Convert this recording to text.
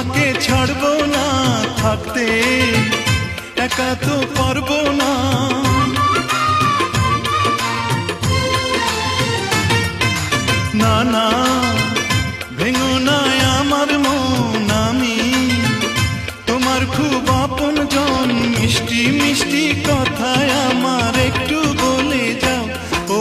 তোমাকে ছাড়বো না থাকতে, একা তো পারবো না। না না ভেঙো না আমার মন, আমি তোমার খুব আপন জন। মিষ্টি মিষ্টি কথায় আমার একটু বলে যাও ও